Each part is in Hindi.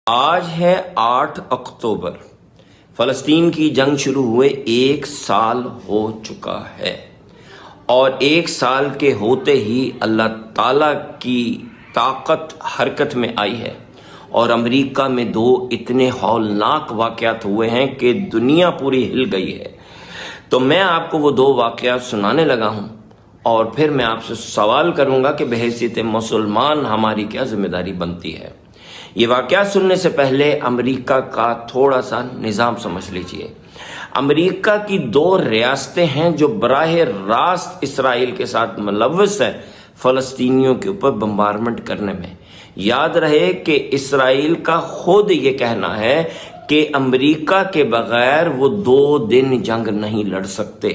आज है 8 अक्टूबर। फलस्तीन की जंग शुरू हुए 1 साल हो चुका है और 1 साल के होते ही अल्लाह ताला की ताकत हरकत में आई है और अमेरिका में 2 इतने हौलनाक वाक़यात हुए हैं कि दुनिया पूरी हिल गई है। तो मैं आपको वो 2 वाक़यात सुनाने लगा हूँ और फिर मैं आपसे सवाल करूँगा कि बहैसियत मुसलमान हमारी क्या जिम्मेदारी बनती है। ये वाक़या सुनने से पहले अमेरिका का थोड़ा सा निज़ाम समझ लीजिए। अमेरिका की 2 रियासतें हैं जो बराह रास्त इसराइल के साथ मुलव्वस है फ़लस्तीनियों के ऊपर बम्बारमेंट करने में। याद रहे कि इसराइल का खुद ये कहना है कि अमेरिका के बगैर वो 2 दिन जंग नहीं लड़ सकते।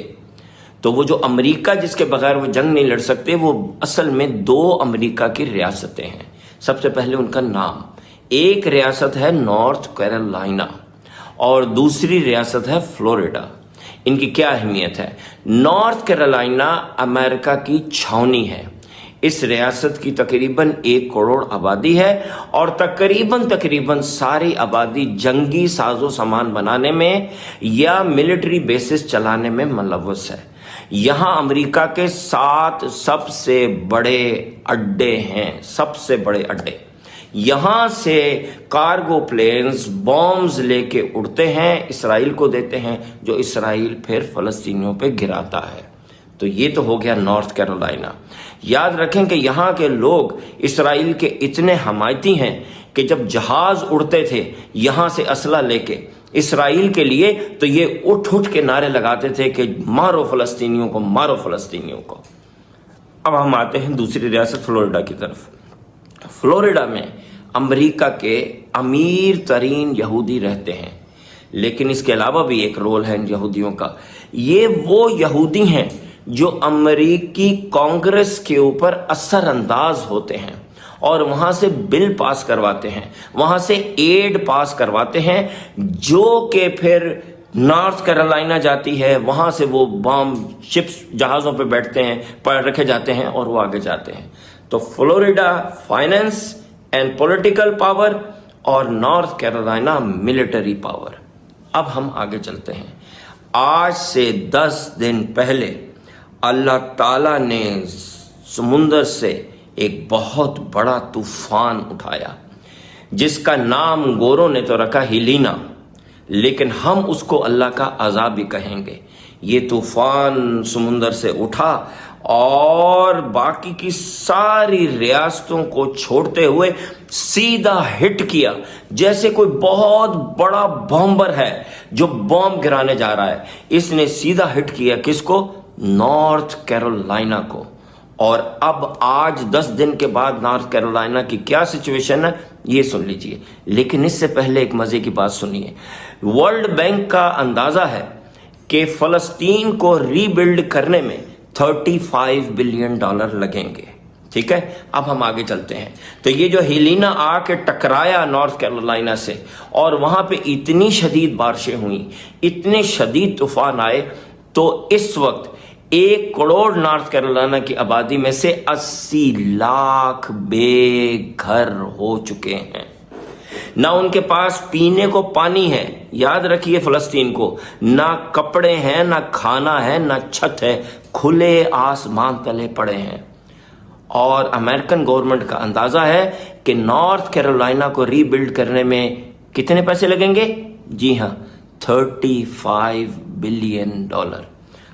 तो वो जो अमेरिका जिसके बगैर वो जंग नहीं लड़ सकते, वो असल में 2 अमेरिका की रियासतें हैं। सबसे पहले उनका नाम, एक रियासत है नॉर्थ कैरोलिना और दूसरी रियासत है फ्लोरिडा। इनकी क्या अहमियत है? नॉर्थ कैरोलिना अमेरिका की छावनी है। इस रियासत की तकरीबन 1 करोड़ आबादी है और तकरीबन सारी आबादी जंगी साजो सामान बनाने में या मिलिट्री बेसिस चलाने में मुलव्वस है। यहाँ अमेरिका के 7 सबसे बड़े अड्डे हैं, सबसे बड़े अड्डे। यहाँ से कार्गो प्लेन्स बॉम्ब्स लेके उड़ते हैं, इसराइल को देते हैं, जो इसराइल फिर फ़लस्तीनियों पे गिराता है। तो ये तो हो गया नॉर्थ कैरोलिना। याद रखें कि यहाँ के लोग इसराइल के इतने हमायती हैं कि जब जहाज उड़ते थे यहाँ से असला लेके इसराइल के लिए, तो ये उठ उठ के नारे लगाते थे कि मारो फ़लस्तीनियों को, मारो फ़लस्तीनियों को। अब हम आते हैं दूसरी रियासत फ्लोरिडा की तरफ। फ्लोरिडा में अमेरिका के अमीर तरीन यहूदी रहते हैं, लेकिन इसके अलावा भी एक रोल है इन यहूदियों का। ये वो यहूदी हैं जो अमेरिकी कांग्रेस के ऊपर असरअंदाज होते हैं और वहां से बिल पास करवाते हैं, वहां से एड पास करवाते हैं, जो कि फिर नॉर्थ कैरोलिना जाती है। वहां से वो बॉम्ब शिप्स जहाज़ों पे बैठते हैं, पर रखे जाते हैं और वो आगे जाते हैं। तो Florida finance and political power और नॉर्थ कैरोलिना मिलिट्री पावर। अब हम आगे चलते हैं। आज से 10 दिन पहले अल्लाह ताला ने समुंदर से एक बहुत बड़ा तूफान उठाया, जिसका नाम गोरों ने तो रखा हिलीना, लेकिन हम उसको अल्लाह का अजाब भी कहेंगे। ये तूफान समुंदर से उठा और बाकी की सारी रियासतों को छोड़ते हुए सीधा हिट किया, जैसे कोई बहुत बड़ा बॉम्बर है जो बॉम्ब गिराने जा रहा है। इसने सीधा हिट किया किसको? नॉर्थ कैरोलिना को। और अब आज 10 दिन के बाद नॉर्थ कैरोलिना की क्या सिचुएशन है ये सुन लीजिए। लेकिन इससे पहले एक मजे की बात सुनिए। वर्ल्ड बैंक का अंदाजा है कि फलस्तीन को रीबिल्ड करने में $35 बिलियन लगेंगे। ठीक है, अब हम आगे चलते हैं। तो ये जो हिलीना आके टकराया नॉर्थ कैरोलिना से और वहां पे इतनी शदीद बारिशें हुई, इतने शदीद तूफान आए, तो इस वक्त 1 करोड़ नॉर्थ कैरोलिना की आबादी में से 80 लाख बेघर हो चुके हैं। ना उनके पास पीने को पानी है, याद रखिए फ़लस्तीन को, ना कपड़े हैं, ना खाना है, ना छत है, खुले आसमान तले पड़े हैं। और अमेरिकन गवर्नमेंट का अंदाजा है कि नॉर्थ कैरोलिना को रीबिल्ड करने में कितने पैसे लगेंगे? जी हां, $35 बिलियन।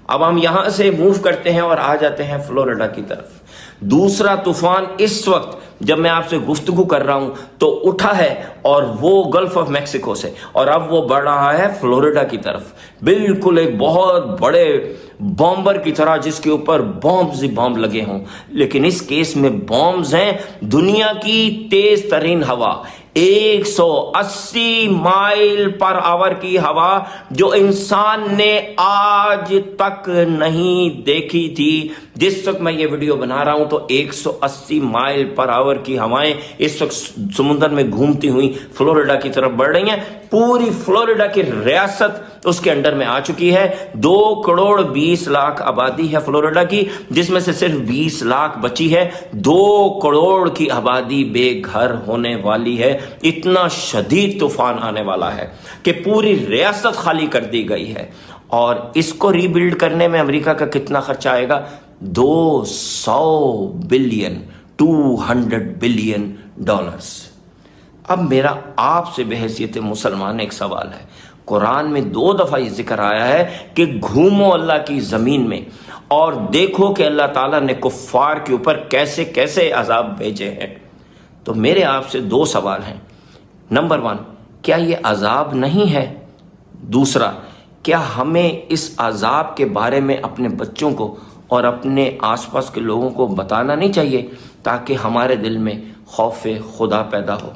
अब हम यहां से मूव करते हैं और आ जाते हैं फ्लोरिडा की तरफ। दूसरा तूफान इस वक्त जब मैं आपसे गुफ्तगू कर रहा हूं तो उठा है और वो गल्फ ऑफ मैक्सिको से, और अब वो बढ़ रहा है फ्लोरिडा की तरफ, बिल्कुल एक बहुत बड़े बॉम्बर की तरह जिसके ऊपर बॉम्ब्स ही बॉम्ब लगे हों। लेकिन इस केस में बॉम्ब्स हैं दुनिया की तेज तरीन हवा, 180 माइल पर आवर की हवा, जो इंसान ने आज तक नहीं देखी थी। जिस वक्त मैं ये वीडियो बना रहा हूं तो 180 माइल पर आवर की हवाएं इस वक्त समुद्र में घूमती हुई फ्लोरिडा की तरफ बढ़ रही हैं। पूरी फ्लोरिडा की रियासत उसके अंडर में आ चुकी है। 2,20,00,000 आबादी है फ्लोरिडा की, जिसमें से सिर्फ 20 लाख बची है। 2 करोड़ की आबादी बेघर होने वाली है। इतना शदीद तूफान आने वाला है कि पूरी रियासत खाली कर दी गई है। और इसको रीबिल्ड करने में अमेरिका का कितना खर्चा आएगा? 200 बिलियन, 200 बिलियन डॉलर्स। अब मेरा आपसे बेहैसियत मुसलमान एक सवाल है। कुरान में 2 दफा ये जिक्र आया है कि घूमो अल्लाह की जमीन में और देखो कि अल्लाह ताला ने कुफ्फार के ऊपर कैसे कैसे अजाब भेजे हैं। तो मेरे आपसे 2 सवाल हैं। नंबर 1, क्या ये अजाब नहीं है? दूसरा, क्या हमें इस अजाब के बारे में अपने बच्चों को और अपने आसपास के लोगों को बताना नहीं चाहिए, ताकि हमारे दिल में खौफ खुदा पैदा हो?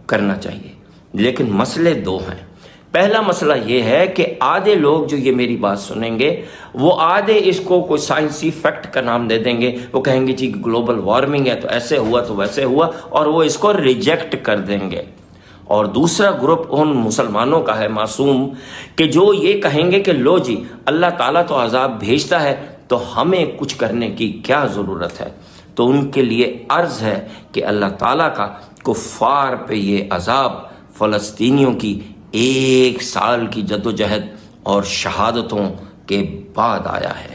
करना चाहिए। लेकिन मसले 2 हैं। पहला मसला यह है कि आधे लोग जो ये मेरी बात सुनेंगे, वो आधे इसको कोई साइंसी फैक्ट का नाम दे देंगे। वो कहेंगे जी ग्लोबल वार्मिंग है तो ऐसे हुआ तो वैसे हुआ, और वो इसको रिजेक्ट कर देंगे। और दूसरा ग्रुप उन मुसलमानों का है मासूम, कि जो ये कहेंगे कि लो जी अल्लाह ताला तो अजाब भेजता है, तो हमें कुछ करने की क्या ज़रूरत है। तो उनके लिए अर्ज है कि अल्लाह ताला का कुफ्फार पे ये अजाब फ़लस्तीनियों की 1 साल की जद्दोजहद और शहादतों के बाद आया है।